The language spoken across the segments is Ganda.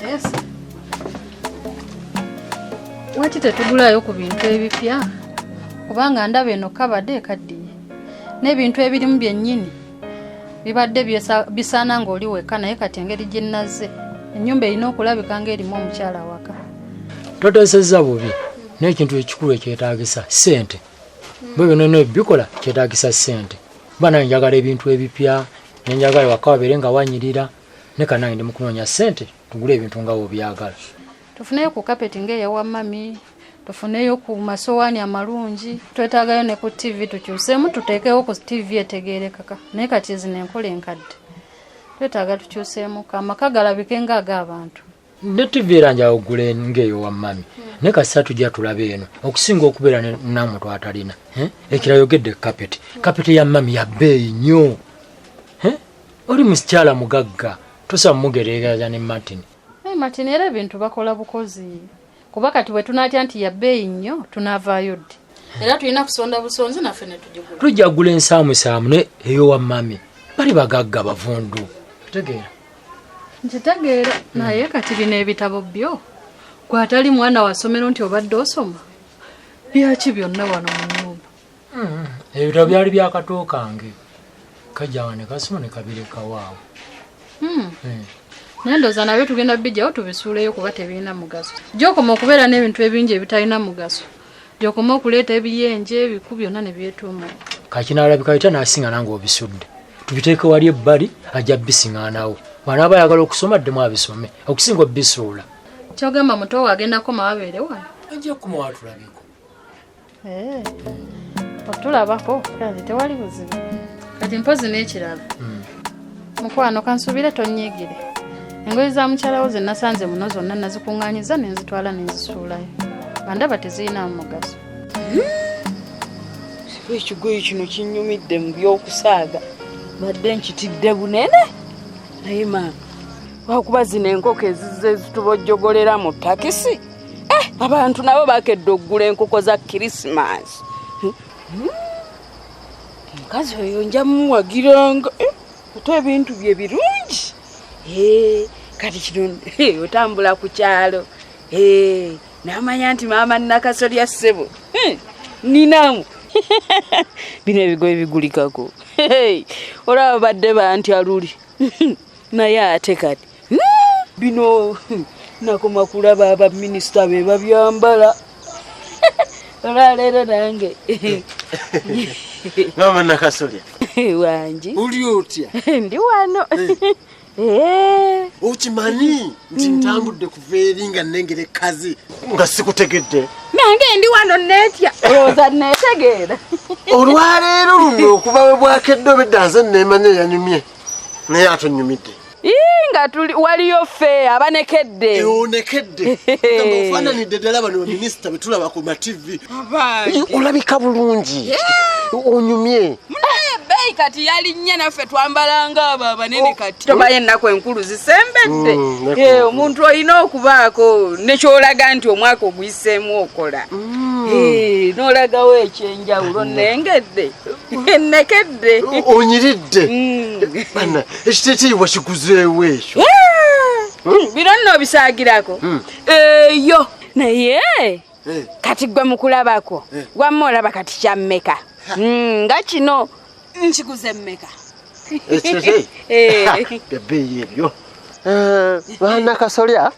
Yes. Wati tetugulayo ku bintu ebipya kubanga ndaba eno kabadde ekaddiye n'ebintu ebirimu byennyini bibadde bisaana ng'oli weka naye kati engeri gye nazze ennyumba erina okulabika ng'erimu omukyala waka. Toteesezza bubi n'ekintu ekikulu ekyetaagisa ssente bwe byonna ebikola kyetaagisa ssente. Bana njagala ebintu ebipya nenjagala waka wabeere nga wanyirira ne kanange ndi mu kunoonya ssente tugule ebintu nga wobyagala. Tufuneyo ku kapeti ng'eyawa mami, tufuneyo ku masowaani amalungi, twetaagayo ne ku TV tukyuseemu tuteekewo ku TV etegeerekeka naye kati zino enkola enkadde twetaaga tukyuseemu amaka galabike ng'ag'abantu. Ne TV era njagala ogule ng'eyowa mami naye kasita tujja tulabe eno okusinga okubeera namwe twatalina ekirayogedde kapeti ya mami ya bbeeyi nnyo. Oli musikyala mugagga tosa mugereeraza ne Martin. Martin era ebintu bakola bukozi kuba kati bwe tunatya nti ya bbeeyi nnyo tunaavaayo ddi era tulina kusonda busonzi naffe ne tugigula. Tujja kugula ensaamusaamu ne eyowa mami bali bagagga bavundu. Tegeera nkitegeera naye kati bino ebitabo byo gwatali mwana wa ssomero nti obadde osoma byaki byonna wano mu nnyumba. Ebitabo byali byakato kange kajjawa ne kasoma ne kabireka waawo. Naye ndowooza nabyo tugenda bijjawo tubisuuleyo kuba tebirina mugaso. Gy'okoma okubeera n'ebintu ebingi ebitalina mugaso gy'okoma okuleeta ebiyenje ebiku byonna ne byetuuma. Kakinaalabika bita n'asinga nange obisudde tubiteeke wali ebbali ajja bisiŋŋaanawo bana aba ayagala okusoma ddemu abisome okusinga obisuula. Kyogamba muto agenda koma wabeere wano ajja kumawa tulabeko. Otulabako kale tewali buzibu kati mpozi n'ekirala mukwano kansubire tonyiigire engoye za mukyalawo ze nasanze muno zonna nazikuŋŋaanyiza ne nzitwala ne nzisuulayo bandaba tezirina mugaso. Ekigoye kino kinnyumidde mu by'okusaaga badde nkitidde bunene naye maama wakuba zino enkoko ezizze zitubojjogolera mu takisi abantu nabo bakedde okugula enkoko za Kirisimaasi. Omukazi oyo nja mumuwagiranga ate ebintu bye birungi kati kino otambula ku kyalo n'amanya nti maama Nakasolya ssebo ninamu bino ebigoye bigulikako olaba badde bantyaluli naye ate kati bino nakoma kulaba abaminisita be babyambala olwaleero nange Mama Nakasolya wangi uli otya? Ndi wano Ukimanyi nti ntambudde kuva eri nga nnengera ekkazi nga sikutegedde nange ndi wano neetya olowooza neetegeera olwaleero luno okuba we bwakedde obedda nze neemanya eyanyumye naye atonyumidde nga tuli waliyo ffe abanekedde onekedde nga ofaananidde ddala bano baminisita be tulaba ku mativi olabika bulungi onyumye. Ebbeeyi kati yalinnya naffe twambalanga abo abanene kati tobaye ennaku enkulu zisembedde omuntu olina okubaako nekyolaga nti omwaka oguyiseemu okola n'olagawo ekyenjawulo nengedde nekedde onyiridde bana ekiteeteeyi kikuzeewo ekyo bino nno obisaagirako eyo naye kati gwe mukulabako wamma olaba kati kyammeka nga kino nkiguze mmeka ebbeeyi ebyo Nakasolya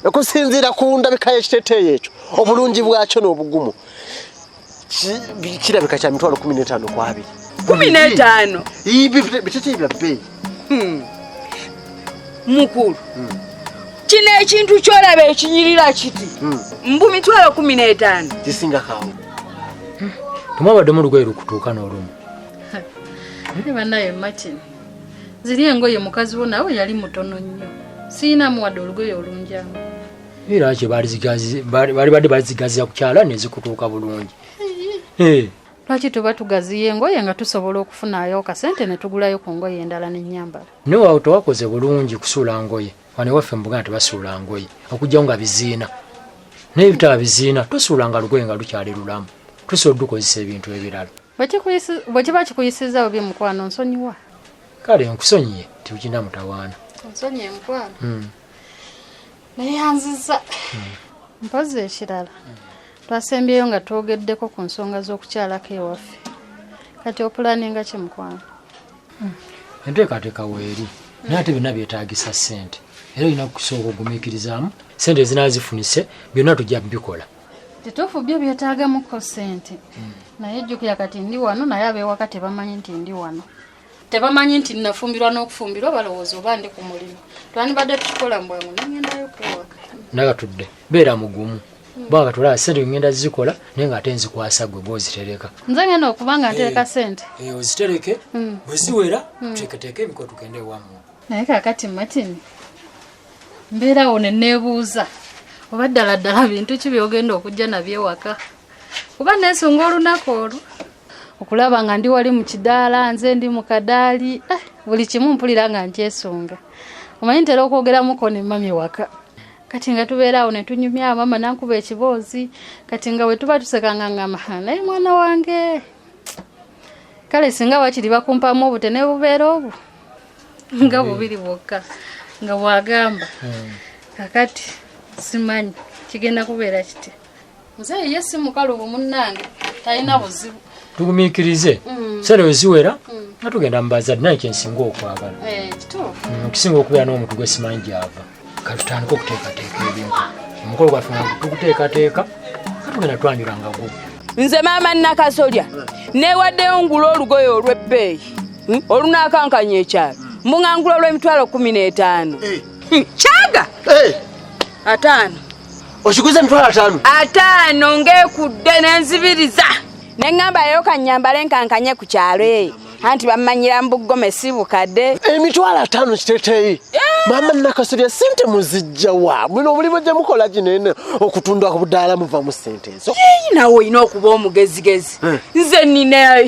okusinziira ku ndabika y'ekiteeteeyi ekyo obulungi bwakyo n'obugumu kirabika kya mitwalo 15 ku 2. 15 biteeteeyi bya bbeeyi mukulu kino ekintu kyolaba ekinyirira kiti mbu mitwalo 15 kisinga kawo tumwabadde mu lugoye lukutuuka n'olumu. Ate bannaye Martin ziri engoye mukazi wo nawe yali mutono nnyo siinamu wadde olugoye olunjangu era kye bali badde balizigazira ku kyala ne zikutuuka bulungi. Lwaki tuba tugaziya engoye nga tusobola okufunayo kasente ne tugulayo ku ngoye endala n'ennyambala. Ne waawo tewakoze bulungi kusuula ngoye wano waffe mu Buganda tebasuula ngoye okujjawo nga biziina naye bitaba biziina tosuulanga lugoye nga lukyali lulamu tusobola dukozesa ebintu ebirala. Bwe kiba kikuyisizaawo bye mukwano nsonyiwa. Kale nkusonyiye tiukina mutawaana. Nsonyiye mukwano. neyanziza mpozi ekirala twasembyeyo nga twogeddeko ku nsonga z'okukyalako ewaffe kati opulaninga kimukwano enteekateeka weeri naye ate byonna byetaagisa ssente era olina kusooka ogumiikirizaamu ssente ezinaazifunise byonna tujja bikola kituufu byo byetaagamuko ssente naye jjukira kati ndi wano naye ab'ewaka tebamanyi nti ndi wano tebamanyi nti nafumbirwa n'okufumbirwa balowooza oba ndi ku mulimu twandibadde tukikola mu bwangu nengendayo kwewaka nagatudde beera mugumu bwanga tulaba ssente ngenda zikola naye nga ate nzikwasa gwe gwozitereka nze ngenda okuba nga ntereka ssente ozitereke bwe ziwera tuteeketeeke emiko tugende ewamu naye kakati Martin mbeerawo ne neebuuza oba ddala bintu ki byogenda okujja nabyo ewaka kuba neesunga olunaku olwo okulaba nga ndi wali mu kidaala nze ndi mu kadaali buli kimu mpulira nga nkyesunga omanyi ntera okwogeramuko ne mami waka kati nga tubeeraawo ne tunyumya mama nankuba ekiboozi kati nga bwe tuba tusekanga ngamba naye mwana wange kale singa wakiri bakumpamu obute ne bubeera obwo nga bubiri bwokka nga bwagamba kakati simanyi kigenda kubeera kiti nze ye si mukalubu munnange talina buzibu tugumiikirize sente we ziwera nga tugenda mu bazadde naye kyensinga okwagala kituufu kisinga okubeera n'omuntu gwe simanyi gyava katutandika okuteekateeka ebintu omukolo gwaffe tuguteekateeka nga tugenda twanjulanga gwo nze maama Nakasolya neewaddeyo ngula olugoye olw'ebbeeyi olunaakankanya ekyalo mbuŋŋangula olw'emitwalo 15 kyaga 5 okiguze emitwalo 5 ng'ekudde n'enzibiriza ne ŋŋambayo kannyambale nkankanye ku kyalo anti bamanyira mu Buggome si bukadde emitwalo 5 kiteteeyi maama Nakasolya ssente muzijja wa muno omulimu gye mukola ginene okutunda ku budaala muva mu ssente ezo nawe olina okuba omugezigezi nze nina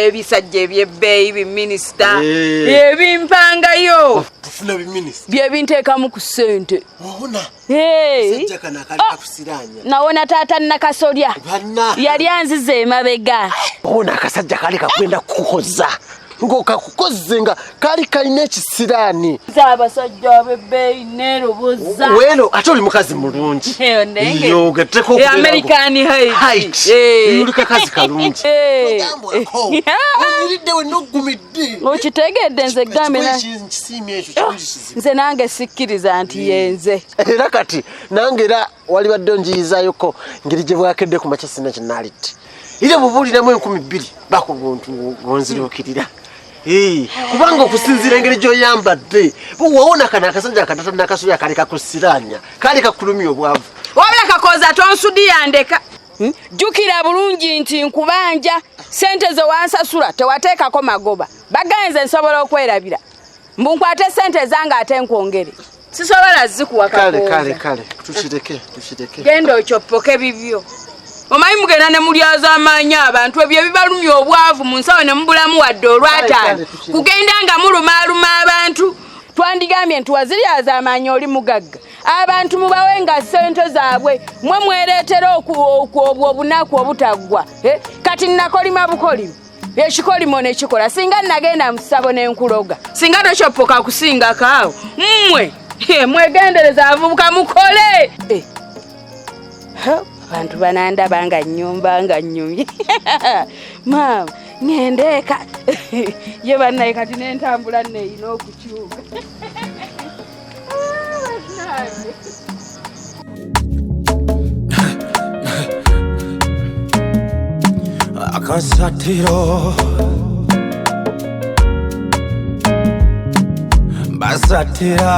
ebisajja ebyebbeeyi biminisita ebimpangayo tufuna biminisita byebinteekamu ku ssente nawona taata Nakasolya yali anziza emabega ona akasajja kali kakwenda kukoza ng'okakukoze nga kali kalina ekisiraani abasajja abebbeeyi neeroboza weero ate oli mukazi mulungi American height yulika kazi kalungi onyiridde we noggumidde okitegedde nze gambe nze nange sikkiriza nti yenze era kati nange era wali badde onjiyizayoko ngeri gye bwakedde ku makya sina kinaalidde ire bubuuliramu 2,000 bakubuntu ngonzirookirira kubanga okusinziira engeri gy'oyambadde wawona kana akasajja akatata Nakasolya kali kakusiraanya kali kakulumya obwavu wabula kakoza tonsudi yandeka jjukira bulungi nti nkubanja ssente ze wansasula tewateekako magoba bagenze nsobola okwerabira mbu nkwate ssente zange ate nkwongere sisobola zikuwa kale tukireke genda okyoppoke bibyo omanyi mugenda ne mulyaza amaanyi abantu ebyo bibalumya obwavu mu nsawo ne mubulamu wadde olwataano kugenda nga mulumaaluma abantu twandigambye nti waziryaza amaanyi oli mugagga abantu mubawe nga ssente zaabwe mwe mwereetera obwo obunaku obutaggwa kati nakolima bukolimo ekikolimo nekikola singa nagenda mu ssabo n'enkuloga singa tokyoppoka kusingako awo mmwe mwegendereza avubuka mukole abantu banandaba nga nnyumba nga nnyumye maama ngendeeka ye bannaye kati n'entambula nneeyina okukyuka akasatiro basatira